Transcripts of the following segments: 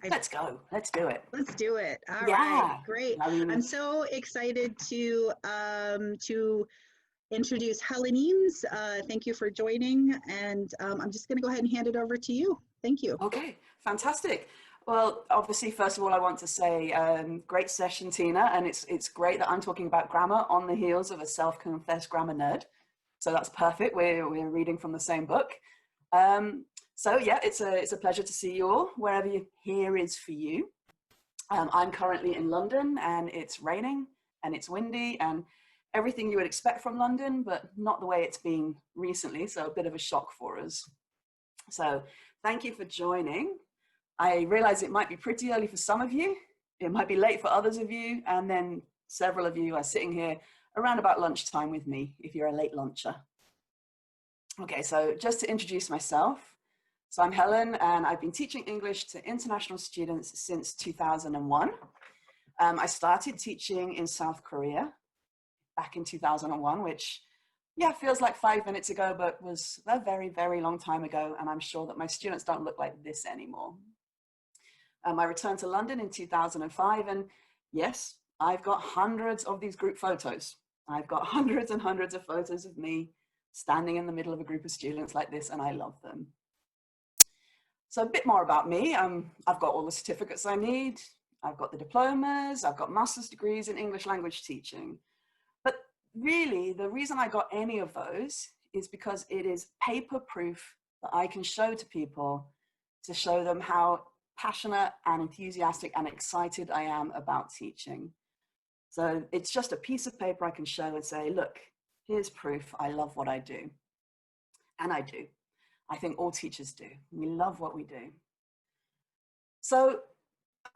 Let's go. Let's do it. Let's do it. All right, Yeah. great. I mean, I'm so excited to introduce Helen Eames. Thank you for joining, and I'm just going to go ahead and hand it over to you. Thank you. okay, fantastic. Well, obviously, first of all, I want to say great session, Tina, and it's great that I'm talking about grammar on the heels of a self-confessed grammar nerd. So that's perfect. We're reading from the same book. Um, so yeah, it's a pleasure to see you all wherever you here is for you. I'm currently in London, and it's raining and it's windy and everything you would expect from London, but not the way it's been recently. So a bit of a shock for us. So thank you for joining. I realize it might be pretty early for some of you. It might be late for others of you. And then several of you are sitting here around about lunchtime with me if you're a late luncher. Okay, so just to introduce myself. So I'm Helen, and I've been teaching English to international students since 2001. I started teaching in South Korea back in 2001, which, yeah, feels like 5 minutes ago, but was a very, very long time ago. And I'm sure that my students don't look like this anymore. I returned to London in 2005, and yes, I've got hundreds of these group photos. I've got hundreds and hundreds of photos of me standing in the middle of a group of students like this, and I love them. So a bit more about me. I've got all the certificates I need. I've got the diplomas. I've got master's degrees in English language teaching. But really, the reason I got any of those is because it is paper proof that I can show to people to show them how passionate and enthusiastic and excited I am about teaching. So it's just a piece of paper I can show and say, look, here's proof I love what I do. And I do. I think all teachers do. We love what we do. So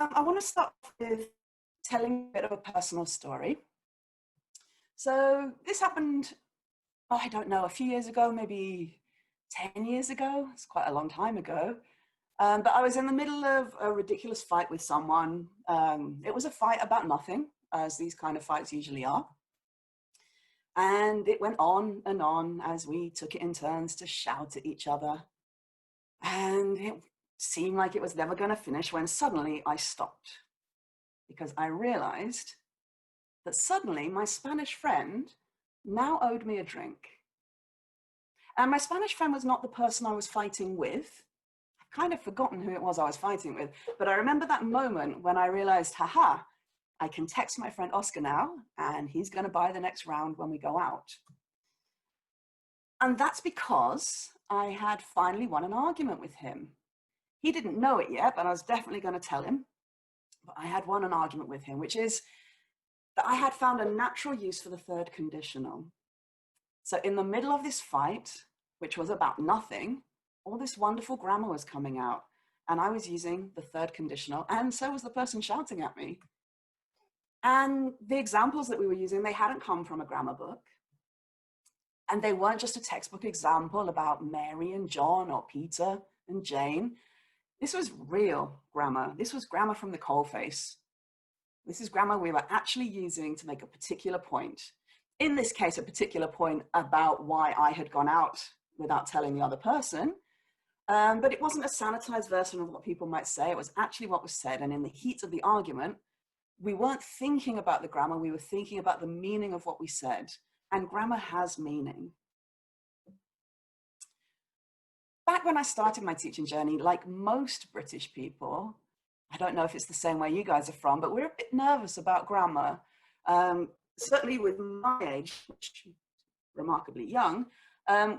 I want to start with telling a bit of a personal story. So this happened, oh, I don't know, a few years ago, maybe 10 years ago. It's quite a long time ago. But I was in the middle of a ridiculous fight with someone. It was a fight about nothing, as these kind of fights usually are. And it went on as we took it in turns to shout at each other. And it seemed like it was never going to finish when suddenly I stopped, because I realized that suddenly my Spanish friend now owed me a drink. And my Spanish friend was not the person I was fighting with. I've kind of forgotten who it was I was fighting with, but I remember that moment when I realized, haha, I can text my friend Oscar now, and he's going to buy the next round when we go out. And that's because I had finally won an argument with him. He didn't know it yet, but I was definitely going to tell him. But I had won an argument with him, which is that I had found a natural use for the third conditional. So in the middle of this fight, which was about nothing, all this wonderful grammar was coming out, and I was using the third conditional, and so was the person shouting at me. And the examples that we were using, they hadn't come from a grammar book. And they weren't just a textbook example about Mary and John or Peter and Jane. This was real grammar. This was grammar from the coalface. This is grammar we were actually using to make a particular point. In this case, a particular point about why I had gone out without telling the other person. But it wasn't a sanitized version of what people might say. It was actually what was said. And in the heat of the argument, we weren't thinking about the grammar. We were thinking about the meaning of what we said. And grammar has meaning. Back when I started my teaching journey, like most British people, I don't know if it's the same where you guys are from, but we're a bit nervous about grammar. Certainly with my age, which is remarkably young,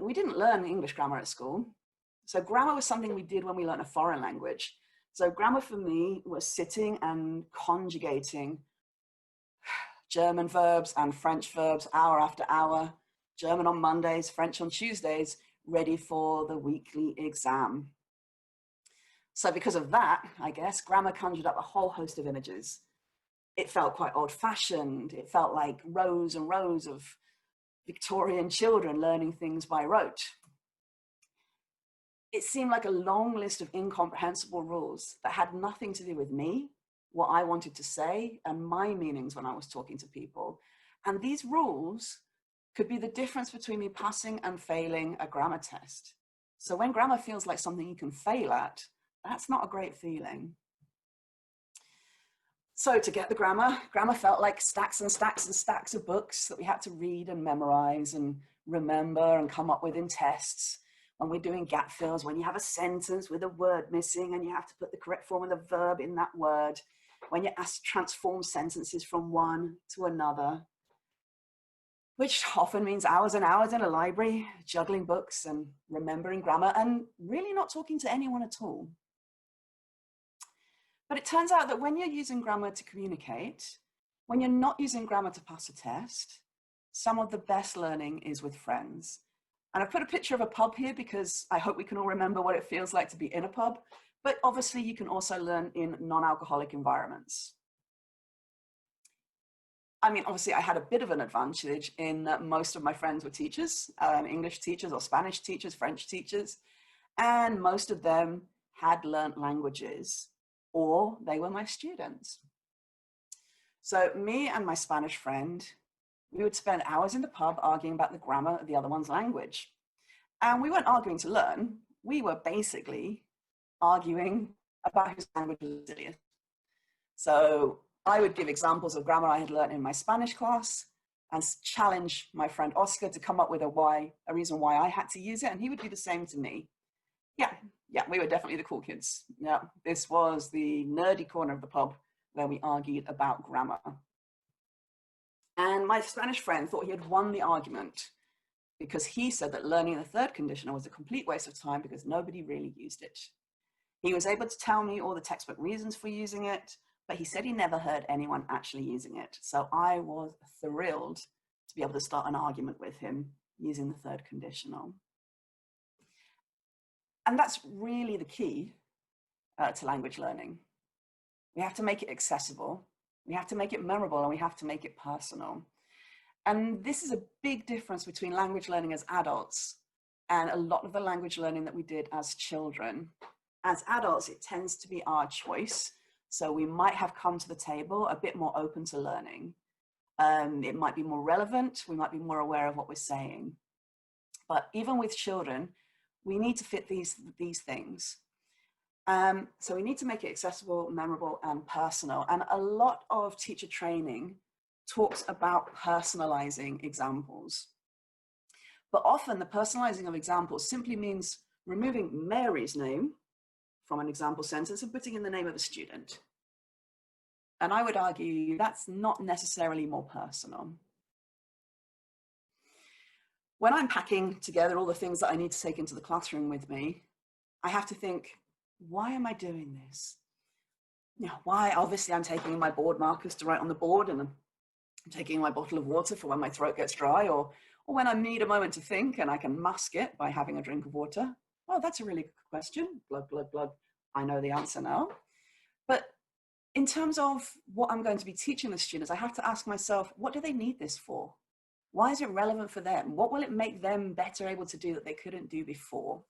we didn't learn English grammar at school. So grammar was something we did when we learned a foreign language. So grammar for me was sitting and conjugating German verbs and French verbs hour after hour, German on Mondays, French on Tuesdays, ready for the weekly exam. So because of that, I guess, grammar conjured up a whole host of images. It felt quite old-fashioned. It felt like rows and rows of Victorian children learning things by rote. It seemed like a long list of incomprehensible rules that had nothing to do with me, what I wanted to say, and my meanings when I was talking to people. And these rules could be the difference between me passing and failing a grammar test. So when grammar feels like something you can fail at, that's not a great feeling. So to get the grammar felt like stacks and stacks and stacks of books that we had to read and memorize and remember and come up with in tests. When we're doing gap fills, when you have a sentence with a word missing and you have to put the correct form of the verb in that word, when you're asked to transform sentences from one to another, which often means hours and hours in a library, juggling books and remembering grammar and really not talking to anyone at all. But it turns out that when you're using grammar to communicate, when you're not using grammar to pass a test, some of the best learning is with friends. And I've put a picture of a pub here because I hope we can all remember what it feels like to be in a pub. But obviously you can also learn in non-alcoholic environments. I mean, obviously I had a bit of an advantage in that most of my friends were teachers, English teachers or Spanish teachers, French teachers, and most of them had learnt languages or they were my students. So me and my Spanish friend, we would spend hours in the pub arguing about the grammar of the other one's language. And we weren't arguing to learn, we were basically arguing about whose language was silliest. So I would give examples of grammar I had learned in my Spanish class and challenge my friend Oscar to come up with a reason why I had to use it, and he would do the same to me. Yeah, we were definitely the cool kids. Yeah, this was the nerdy corner of the pub where we argued about grammar. And my Spanish friend thought he had won the argument because he said that learning the third conditional was a complete waste of time because nobody really used it. He was able to tell me all the textbook reasons for using it, but he said he never heard anyone actually using it. So I was thrilled to be able to start an argument with him using the third conditional. And that's really the key to language learning. We have to make it accessible, we have to make it memorable, and we have to make it personal. And this is a big difference between language learning as adults and a lot of the language learning that we did as children. As adults, it tends to be our choice. So we might have come to the table a bit more open to learning. It might be more relevant, we might be more aware of what we're saying. But even with children, we need to fit these things. So we need to make it accessible, memorable, and personal. And a lot of teacher training talks about personalizing examples. But often the personalizing of examples simply means removing Mary's name from an example sentence and putting in the name of a student. And I would argue that's not necessarily more personal. When I'm packing together all the things that I need to take into the classroom with me, I have to think, why am I doing this? Why? Obviously, I'm taking my board markers to write on the board, and I'm taking my bottle of water for when my throat gets dry, or when I need a moment to think and I can mask it by having a drink of water. Oh, that's a really good question. Glug, glug, glug. I know the answer now. But in terms of what I'm going to be teaching the students, I have to ask myself, what do they need this for? Why is it relevant for them? What will it make them better able to do that they couldn't do before?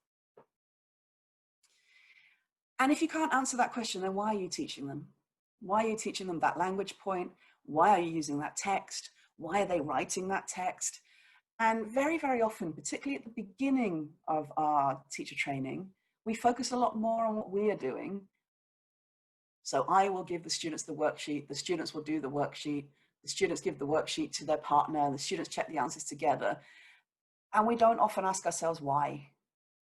And if you can't answer that question, then why are you teaching them? Why are you teaching them that language point? Why are you using that text? Why are they writing that text? And very, very often, particularly at the beginning of our teacher training, we focus a lot more on what we are doing. So I will give the students the worksheet, the students will do the worksheet, the students give the worksheet to their partner, the students check the answers together. And we don't often ask ourselves why.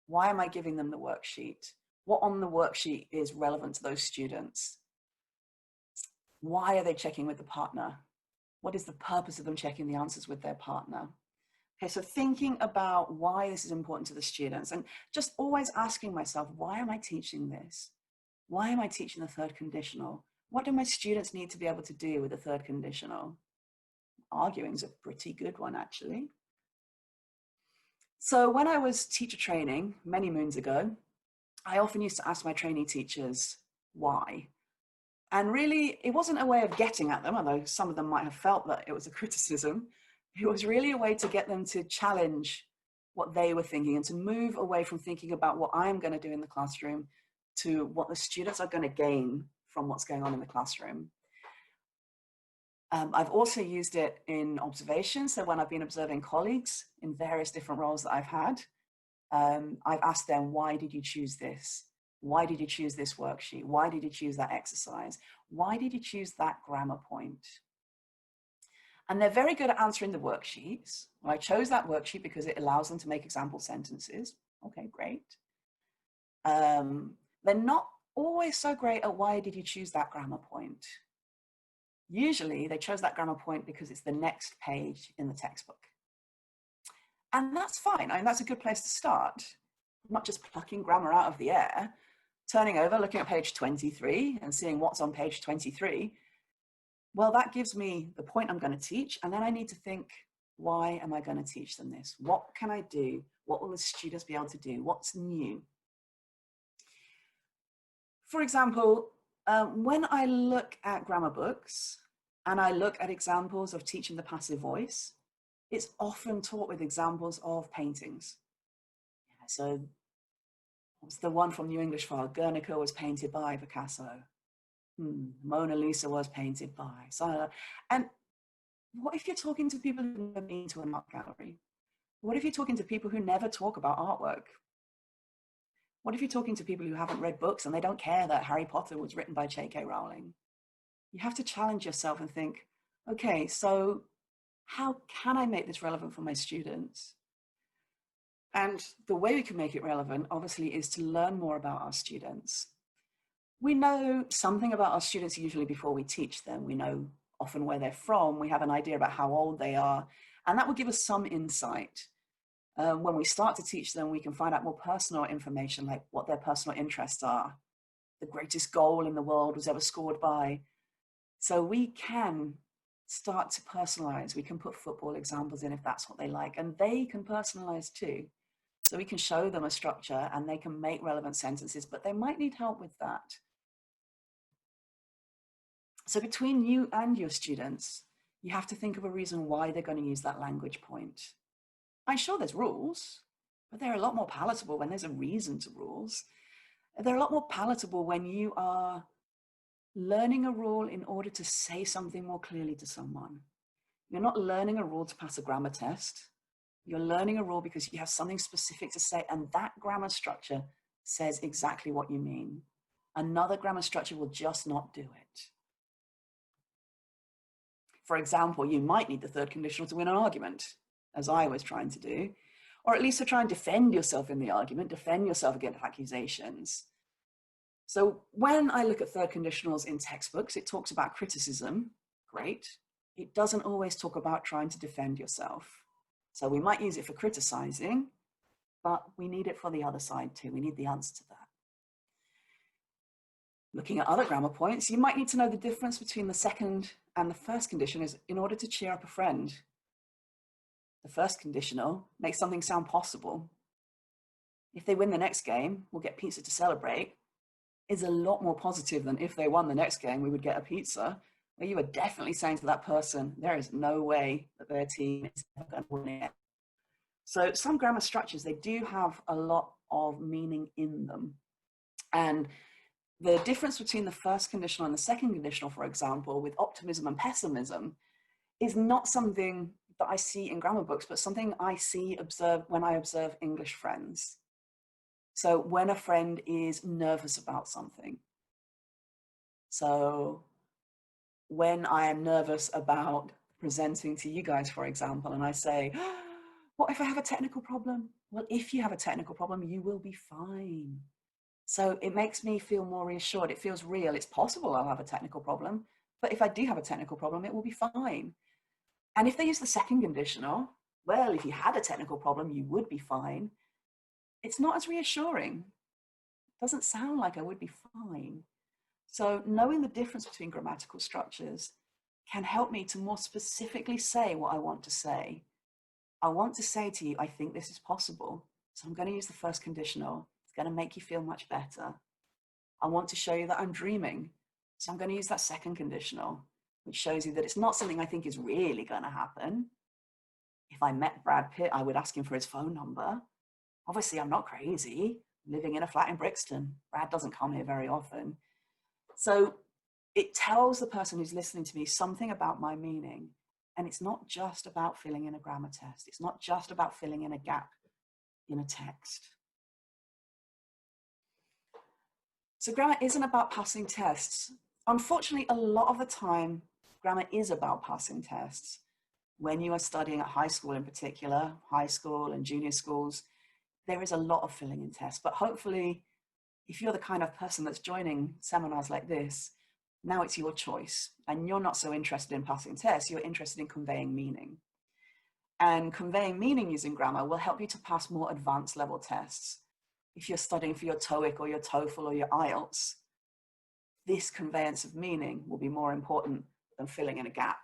Why am I giving them the worksheet? What on the worksheet is relevant to those students? Why are they checking with the partner? What is the purpose of them checking the answers with their partner? Okay, so thinking about why this is important to the students and just always asking myself, why am I teaching this? Why am I teaching the third conditional? What do my students need to be able to do with the third conditional? Arguing is a pretty good one, actually. So when I was teacher training many moons ago, I often used to ask my trainee teachers why. And really, it wasn't a way of getting at them, although some of them might have felt that it was a criticism. It was really a way to get them to challenge what they were thinking and to move away from thinking about what I'm going to do in the classroom to what the students are going to gain from what's going on in the classroom. I've also used it in observation. So when I've been observing colleagues in various different roles that I've had, I've asked them, why did you choose this? Why did you choose this worksheet? Why did you choose that exercise? Why did you choose that grammar point? And they're very good at answering the worksheets. Well, I chose that worksheet because it allows them to make example sentences. Okay, great. They're not always so great at why did you choose that grammar point. Usually they chose that grammar point because it's the next page in the textbook. And that's fine. I mean, that's a good place to start. Not just plucking grammar out of the air, turning over, looking at page 23 and seeing what's on page 23. Well, that gives me the point I'm going to teach. And then I need to think, why am I going to teach them this? What can I do? What will the students be able to do? What's new? For example, when I look at grammar books and I look at examples of teaching the passive voice, it's often taught with examples of paintings. Yeah, so what's the one from New English File? Guernica was painted by Picasso. Mona Lisa was painted by. So, and what if you're talking to people who've never been to an art gallery? What if you're talking to people who never talk about artwork? What if you're talking to people who haven't read books and they don't care that Harry Potter was written by J.K. Rowling? You have to challenge yourself and think, okay, so how can I make this relevant for my students? And the way we can make it relevant, obviously, is to learn more about our students. We know something about our students usually before we teach them. We know often where they're from. We have an idea about how old they are, and that will give us some insight. When we start to teach them, we can find out more personal information, like what their personal interests are. The greatest goal in the world was ever scored by. So we can start to personalize. We can put football examples in if that's what they like, and they can personalize too. So we can show them a structure and they can make relevant sentences, but they might need help with that. So between you and your students, you have to think of a reason why they're going to use that language point. I'm sure there's rules, but they're a lot more palatable when there's a reason to rules. They're a lot more palatable when you are learning a rule in order to say something more clearly to someone. You're not learning a rule to pass a grammar test. You're learning a rule because you have something specific to say, and that grammar structure says exactly what you mean. Another grammar structure will just not do it. For example, you might need the third conditional to win an argument, as I was trying to do, or at least to try and defend yourself in the argument, defend yourself against accusations. So when I look at third conditionals in textbooks, it talks about criticism. Great. It doesn't always talk about trying to defend yourself. So we might use it for criticizing, but we need it for the other side too. We need the answer to that. Looking at other grammar points, you might need to know the difference between the second and the first condition is in order to cheer up a friend. The first conditional makes something sound possible. If they win the next game, we'll get pizza to celebrate, is a lot more positive than if they won the next game, we would get a pizza, where you are definitely saying to that person, there is no way that their team is ever going to win it. So some grammar structures, they do have a lot of meaning in them. And the difference between the first conditional and the second conditional, for example, with optimism and pessimism, is not something that I see in grammar books, but something I observe when I observe English friends. So when a friend is nervous about something. So when I am nervous about presenting to you guys, for example, and I say, what if I have a technical problem? Well, if you have a technical problem, you will be fine. So it makes me feel more reassured. It feels real. It's possible I'll have a technical problem, but if I do have a technical problem, it will be fine. And if they use the second conditional, well, if you had a technical problem, you would be fine. It's not as reassuring. It doesn't sound like I would be fine. So knowing the difference between grammatical structures can help me to more specifically say what I want to say. I want to say to you, I think this is possible. So I'm going to use the first conditional. It's going to make you feel much better. I want to show you that I'm dreaming. So I'm going to use that second conditional, which shows you that it's not something I think is really going to happen. If I met Brad Pitt, I would ask him for his phone number. Obviously, I'm not crazy, living in a flat in Brixton. Brad doesn't come here very often. So it tells the person who's listening to me something about my meaning. And it's not just about filling in a grammar test. It's not just about filling in a gap in a text. So grammar isn't about passing tests. Unfortunately, a lot of the time, grammar is about passing tests. When you are studying at high school in particular, high school and junior schools, there is a lot of filling in tests. But hopefully, if you're the kind of person that's joining seminars like this, now it's your choice. And you're not so interested in passing tests, you're interested in conveying meaning. And conveying meaning using grammar will help you to pass more advanced level tests. If you're studying for your TOEIC or your TOEFL or your IELTS, this conveyance of meaning will be more important than filling in a gap.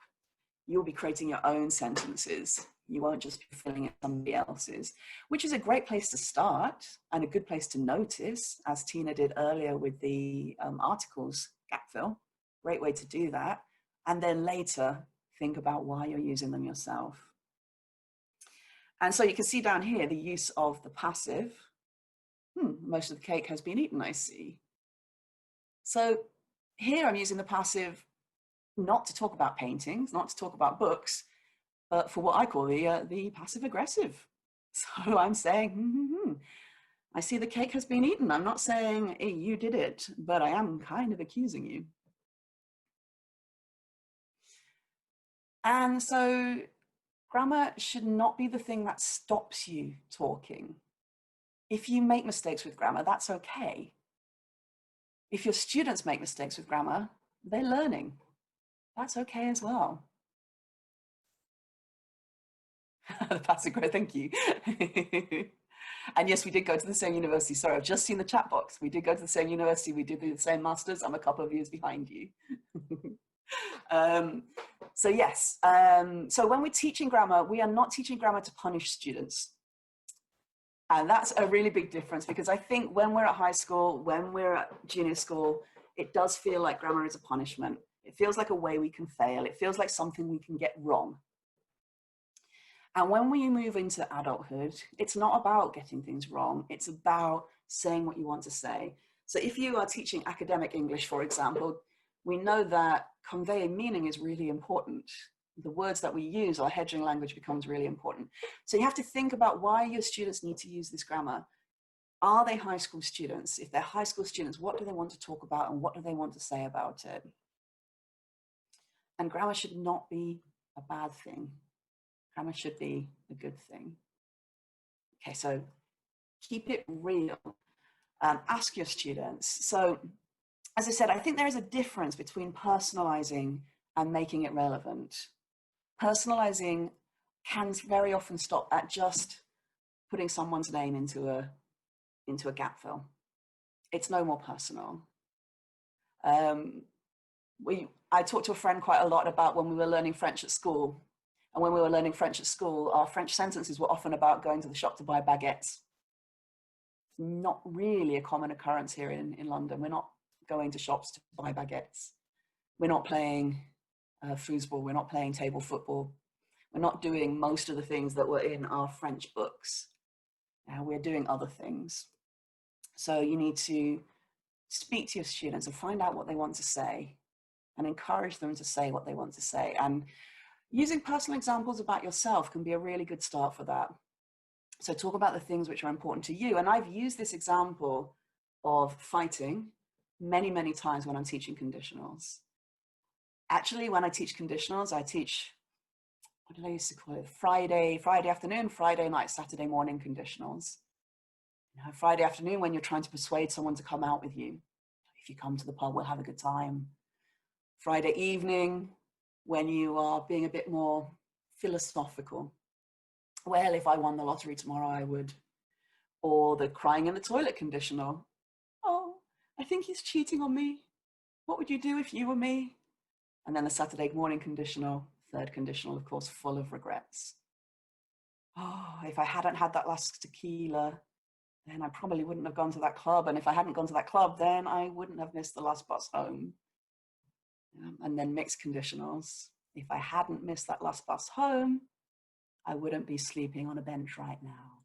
You'll be creating your own sentences. You won't just be filling in somebody else's, which is a great place to start and a good place to notice, as Tina did earlier with the articles gap fill. Great way to do that. And then later, think about why you're using them yourself. And so you can see down here the use of the passive. Most of the cake has been eaten, I see. So here I'm using the passive not to talk about paintings, not to talk about books, but for what I call the passive aggressive. So I'm saying, I see the cake has been eaten. I'm not saying, hey, you did it, but I am kind of accusing you. And so grammar should not be the thing that stops you talking. If you make mistakes with grammar, that's okay. If your students make mistakes with grammar, they're learning. That's okay as well. The passive growth, thank you. And yes, we did go to the same university. Sorry, I've just seen the chat box. We did go to the same university. We did do the same masters. I'm a couple of years behind you. So yes, so when we're teaching grammar, we are not teaching grammar to punish students. And that's a really big difference, because I think when we're at high school, when we're at junior school, it does feel like grammar is a punishment. It feels like a way we can fail. It feels like something we can get wrong. And when we move into adulthood, it's not about getting things wrong. It's about saying what you want to say. So if you are teaching academic English, for example, we know that conveying meaning is really important. The words that we use, our hedging language, becomes really important. So you have to think about why your students need to use this grammar. Are they high school students? If they're high school students, what do they want to talk about and what do they want to say about it? And grammar should not be a bad thing. Grammar should be a good thing. Okay, so keep it real. Ask your students. So as I said, I think there is a difference between personalizing and making it relevant. Personalizing can very often stop at just putting someone's name into a gap fill. It's no more personal. I talked to a friend quite a lot about when we were learning French at school. And when we were learning French at school, our French sentences were often about going to the shop to buy baguettes. Not really a common occurrence here in London. We're not going to shops to buy baguettes. We're not playing foosball. We're not playing table football. We're not doing most of the things that were in our French books. We're doing other things. So you need to speak to your students and find out what they want to say and encourage them to say what they want to say. And using personal examples about yourself can be a really good start for that. So talk about the things which are important to you. And I've used this example of fighting many, many times when I'm teaching conditionals. Actually, when I teach conditionals, I teach, what did I used to call it? Friday afternoon, Friday night, Saturday morning conditionals. Friday afternoon, when you're trying to persuade someone to come out with you. If you come to the pub, we'll have a good time. Friday evening, when you are being a bit more philosophical. Well, if I won the lottery tomorrow, I would. Or the crying in the toilet conditional. Oh, I think he's cheating on me. What would you do if you were me? And then the Saturday morning conditional, third conditional, of course, full of regrets. Oh, if I hadn't had that last tequila, then I probably wouldn't have gone to that club. And if I hadn't gone to that club, then I wouldn't have missed the last bus home. And then mixed conditionals. If I hadn't missed that last bus home, I wouldn't be sleeping on a bench right now.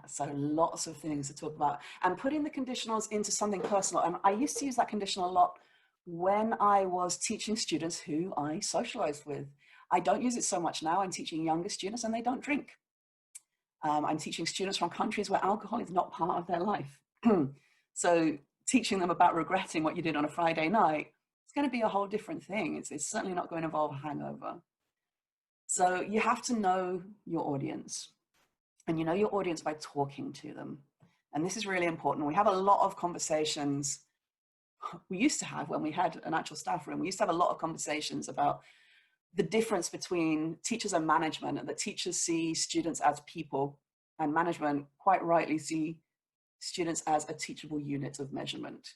So lots of things to talk about. And putting the conditionals into something personal. And I used to use that conditional a lot when I was teaching students who I socialized with. I don't use it so much now. I'm teaching younger students and they don't drink. I'm teaching students from countries where alcohol is not part of their life. So teaching them about regretting what you did on a Friday night, it's going to be a whole different thing. It's certainly not going to involve a hangover. So you have to know your audience, and you know your audience by talking to them. And this is really important. We have a lot of conversations. We used to have, when we had an actual staff room, we used to have a lot of conversations about the difference between teachers and management, and that teachers see students as people, and management quite rightly see students as a teachable unit of measurement.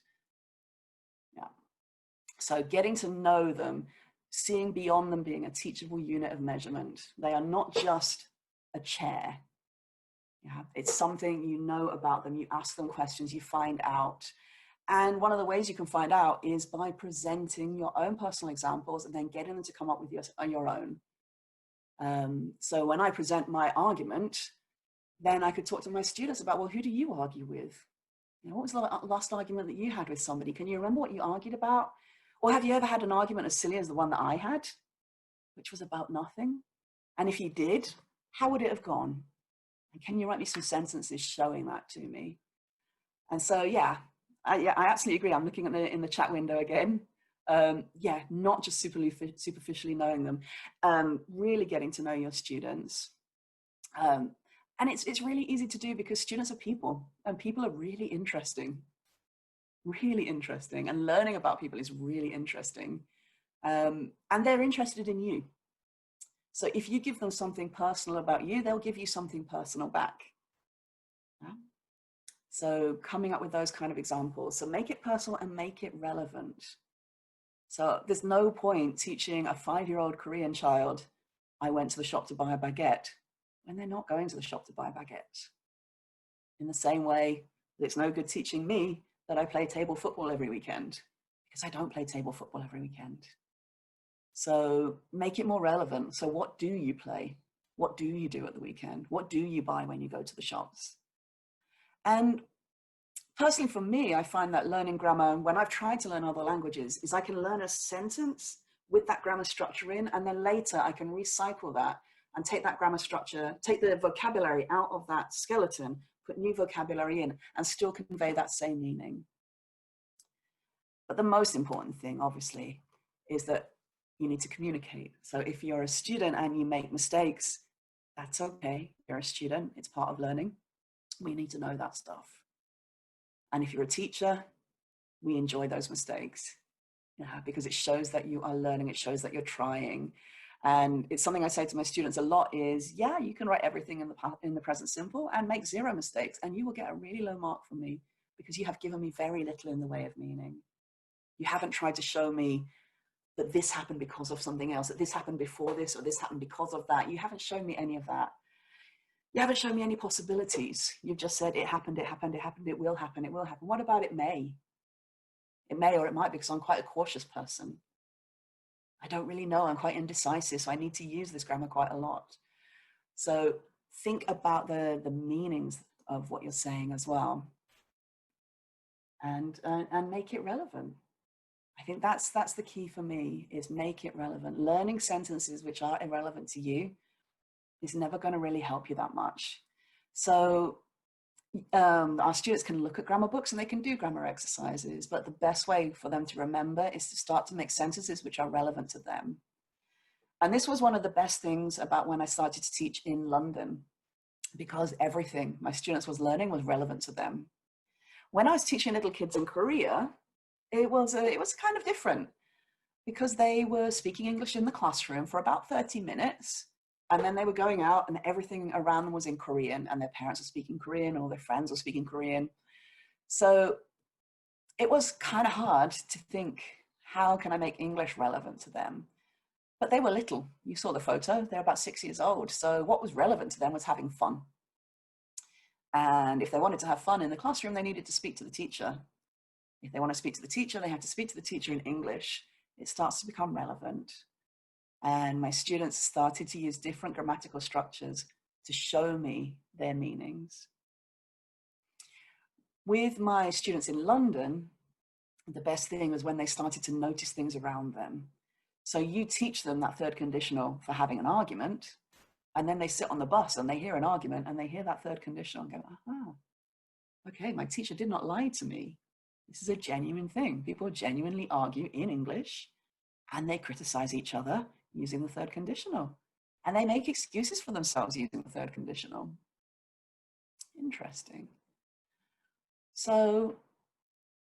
Yeah. So getting to know them, seeing beyond them being a teachable unit of measurement. They are not just a chair. Yeah, it's something you know about them. You ask them questions, you find out. And one of the ways you can find out is by presenting your own personal examples and then getting them to come up with your own. So when I present my argument, then I could talk to my students about, well, who do you argue with? You know, what was the last argument that you had with somebody? Can you remember what you argued about? Or have you ever had an argument as silly as the one that I had, which was about nothing? And if you did, how would it have gone? And can you write me some sentences showing that to me? And so, yeah, I absolutely agree. I'm looking at in the chat window again. Yeah, not just superficially knowing them, really getting to know your students. And it's really easy to do because students are people, and people are really interesting, and learning about people is really interesting. And they're interested in you. So if you give them something personal about you, they'll give you something personal back. Yeah? So coming up with those kind of examples. So make it personal and make it relevant. So there's no point teaching a 5-year-old Korean child, I went to the shop to buy a baguette, when they're not going to the shop to buy a baguette. In the same way that it's no good teaching me that I play table football every weekend, because I don't play table football every weekend. So make it more relevant. So what do you play? What do you do at the weekend? What do you buy when you go to the shops? And personally for me, I find that learning grammar, when I've tried to learn other languages, is I can learn a sentence with that grammar structure in, and then later I can recycle that and take that grammar structure, take the vocabulary out of that skeleton, put new vocabulary in, and still convey that same meaning. But the most important thing, obviously, is that you need to communicate. So if you're a student and you make mistakes, that's okay. You're a student, it's part of learning. We need to know that stuff. And if you're a teacher, we enjoy those mistakes, because it shows that you are learning, it shows that you're trying. And it's something I say to my students a lot is, yeah, you can write everything in the present simple and make 0 mistakes, and you will get a really low mark from me because you have given me very little in the way of meaning. You haven't tried to show me that this happened because of something else, that this happened before this, or this happened because of that. You haven't shown me any of that. You haven't shown me any possibilities. You've just said it happened, it happened, it happened, it will happen, it will happen. What about it may? It may or it might, because I'm quite a cautious person. I don't really know, I'm quite indecisive, so I need to use this grammar quite a lot. So think about the meanings of what you're saying as well, and make it relevant. I think that's the key for me, is make it relevant. Learning sentences which are irrelevant to you is never going to really help you that much. So our students can look at grammar books and they can do grammar exercises, but the best way for them to remember is to start to make sentences which are relevant to them. And this was one of the best things about when I started to teach in London, because everything my students was learning was relevant to them. When I was teaching little kids in Korea, it was kind of different, because they were speaking English in the classroom for about 30 minutes. And then they were going out and everything around them was in Korean, and their parents were speaking Korean, or their friends were speaking Korean. So it was kind of hard to think, how can I make English relevant to them? But they were little. You saw the photo, they're about 6 years old. So what was relevant to them was having fun. And if they wanted to have fun in the classroom, they needed to speak to the teacher. If they want to speak to the teacher, they have to speak to the teacher in English. It starts to become relevant. And my students started to use different grammatical structures to show me their meanings. With my students in London, the best thing was when they started to notice things around them. So you teach them that third conditional for having an argument, and then they sit on the bus and they hear an argument and they hear that third conditional and go, aha, okay, my teacher did not lie to me. This is a genuine thing. People genuinely argue in English and they criticize each other using the third conditional. And they make excuses for themselves using the third conditional. Interesting. So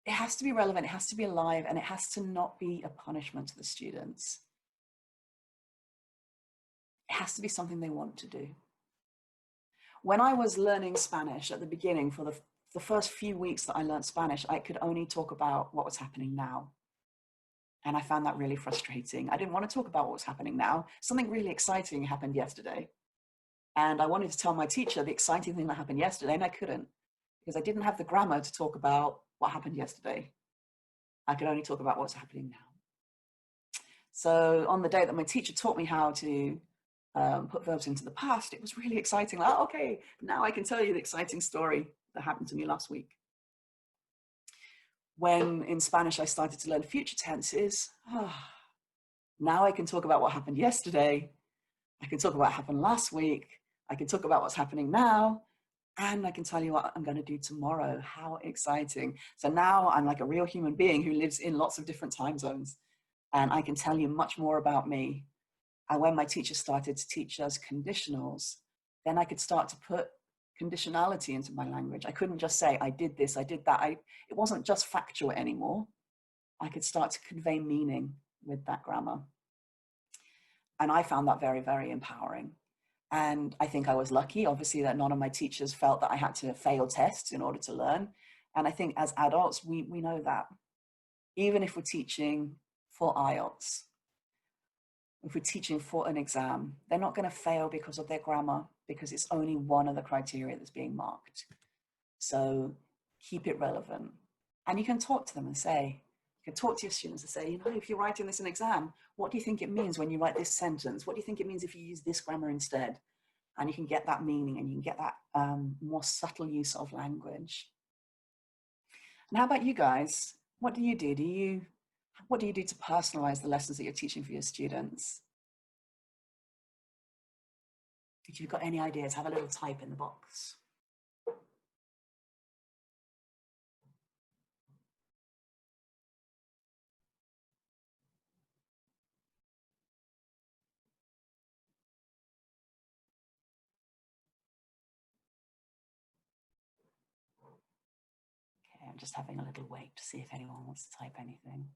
it has to be relevant, it has to be alive, and it has to not be a punishment to the students. It has to be something they want to do. When I was learning Spanish at the beginning, for the first few weeks that I learned Spanish, I could only talk about what was happening now. And I found that really frustrating. I didn't want to talk about what was happening now. Something really exciting happened yesterday. And I wanted to tell my teacher the exciting thing that happened yesterday, and I couldn't, because I didn't have the grammar to talk about what happened yesterday. I could only talk about what's happening now. So on the day that my teacher taught me how to put verbs into the past, it was really exciting. Like, oh, okay, now I can tell you the exciting story that happened to me last week. When in Spanish I started to learn future tenses, now I can talk about what happened yesterday. I can talk about what happened last week. I can talk about what's happening now. And I can tell you what I'm going to do tomorrow. How exciting. So now I'm like a real human being who lives in lots of different time zones. And I can tell you much more about me. And when my teacher started to teach us conditionals, then I could start to put conditionality into my language. I couldn't just say, I did this, I did that. It wasn't just factual anymore. I could start to convey meaning with that grammar. And I found that very, very empowering. And I think I was lucky, obviously, that none of my teachers felt that I had to fail tests in order to learn. And I think as adults, we know that. Even if we're teaching for IELTS, if we're teaching for an exam, they're not going to fail because of their grammar, because it's only one of the criteria that's being marked. So keep it relevant. And you can talk to them and say, you can talk to your students and say, you know, if you're writing this in an exam, what do you think it means when you write this sentence? What do you think it means if you use this grammar instead? And you can get that meaning, and you can get that more subtle use of language. And how about you guys? What do you do? What do you do to personalize the lessons that you're teaching for your students? If you've got any ideas, have a little type in the box. Okay, I'm just having a little wait to see if anyone wants to type anything.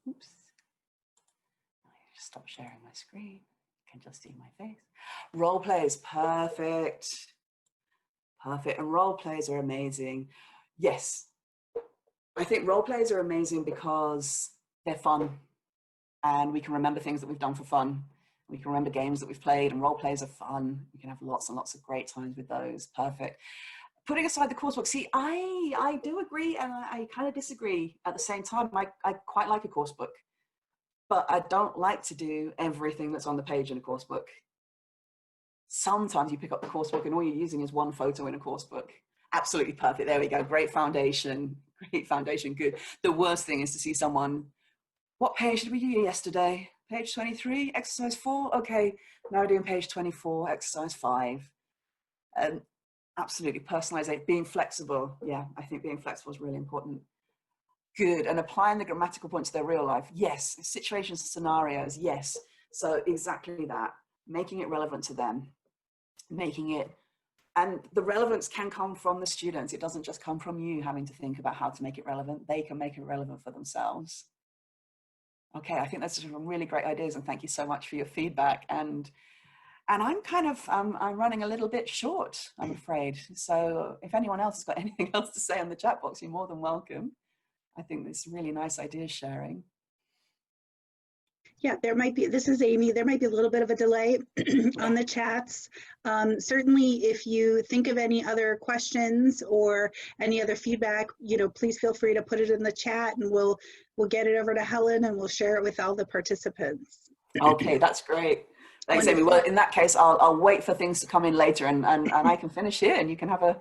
Oops. I just stop sharing my screen. I can just see my face. Role plays, perfect. Perfect. And role plays are amazing. Yes. I think role plays are amazing because they're fun and we can remember things that we've done for fun. We can remember games that we've played, and role plays are fun. You can have lots and lots of great times with those. Perfect. Putting aside the coursework, see, I do agree and I kind of disagree at the same time. I quite like a coursebook, but I don't like to do everything that's on the page in a coursebook. Sometimes you pick up the coursebook and all you're using is one photo in a coursebook. Absolutely perfect. There we go. Great foundation. Great foundation. Good. The worst thing is to see someone, what page did we do yesterday? Page 23, exercise 4. Okay, now we're doing page 24, exercise 5. Absolutely personalization, being flexible. Yeah, I think being flexible is really important. Good. And applying the grammatical point to their real life. Yes. Situations and scenarios. Yes. So exactly that. Making it relevant to them. Making it, and the relevance can come from the students. It doesn't just come from you having to think about how to make it relevant. They can make it relevant for themselves. Okay, I think that's some really great ideas, and thank you so much for your feedback. And I'm kind of, I'm running a little bit short, I'm afraid. So if anyone else has got anything else to say in the chat box, you're more than welcome. I think this really nice ideas sharing. Yeah, there might be, this is Amy, there might be a little bit of a delay on the chats. Certainly, if you think of any other questions or any other feedback, you know, please feel free to put it in the chat, and we'll get it over to Helen and we'll share it with all the participants. Okay, that's great. Thanks, Amy. Well, in that case, I'll wait for things to come in later, and I can finish here, and you can have a,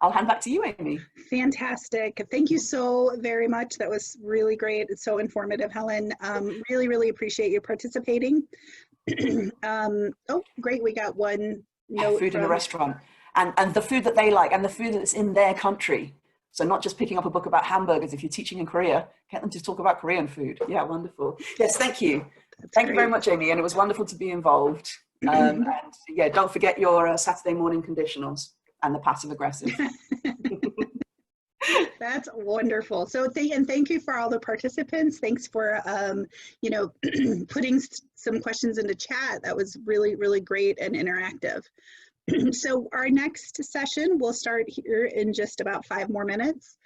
I'll hand back to you, Amy. Fantastic. Thank you so very much. That was really great. It's so informative, Helen. Really, really appreciate you participating. Oh, great. We got one note Food in a restaurant. and the food that they like and the food that's in their country. So not just picking up a book about hamburgers. If you're teaching in Korea, get them to talk about Korean food. Yeah, wonderful. Yes, thank you. Thank you very much, Amy. And it was wonderful to be involved. And yeah, don't forget your Saturday morning conditionals and the passive aggressive. That's wonderful. So thank you for all the participants. Thanks for, you know, putting some questions into chat. That was really, really great and interactive. So our next session will start here in just about 5 more minutes.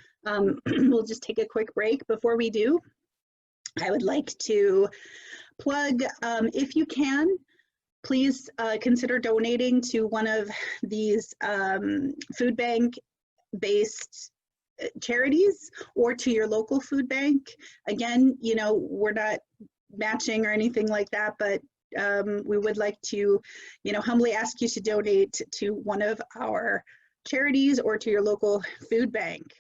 We'll just take a quick break. Before we do, I would like to plug, if you can, please consider donating to one of these food bank based charities or to your local food bank. Again, you know, we're not matching or anything like that, but we would like to, you know, humbly ask you to donate to one of our charities or to your local food bank.